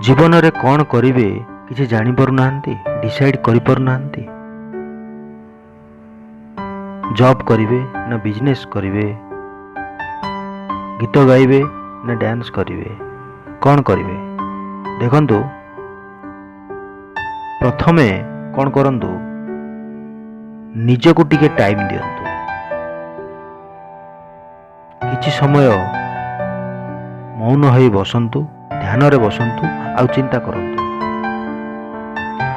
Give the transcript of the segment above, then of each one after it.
जीवन रे कौन करिवे किसी जानी पारु नाहंती, डिसाइड करि पारु नाहंती। जॉब करिवे ना बिजनेस करिवे, गीत गाइबे ना डांस करिवे, कौन करिवे? देखंतु प्रथमे कौन करंतु, निजको टिके टाइम दियंतु। किछि समय मौन होई बसंतु, ध्यान रे बसंतु, आउ चिंता करंतु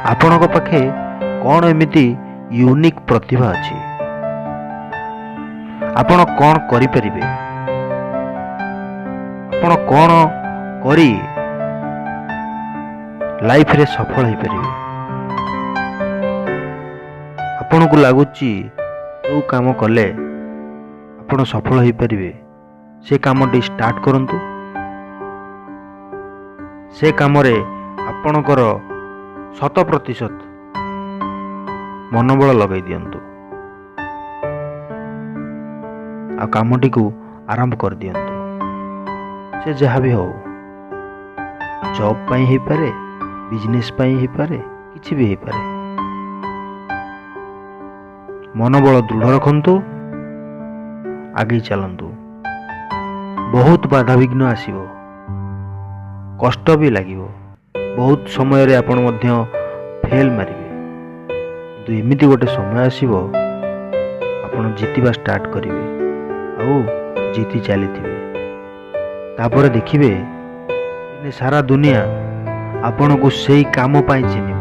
आपणक पाखे कौन एमिति यूनिक प्रतिभा अछि, आपण कौन करि परिबे, आपण कौन करी लाइफ रे सफल होई परिबे। आपण को लागुची जो काम कले आपण सफल होई परिबे, से कामटी स्टार्ट करंतु। से काम रे आपणकर 100% मनोबल लगे दियंतु, आ कामटी को आरंभ कर दियंतु। से जहाँ भी हो, जॉब पाई ही पारे, बिजनेस पाई ही पारे, किछि भी ही पारे। मनोबल दृढ़ रखंतु, आगे चलंतु। बहुत बाधा विघ्न आसीबो, कष्ट भी लागिबो, बहुत समय रे आपण मध्य फेल मारिबे, किंतु एमिति गोटे समय आसीबो आपण जीतिबा स्टार्ट करिवे, आउ जीति चलीथिबे। तापर देखिबे सारा दुनिया आपण को सेई काम पाई चिन्ह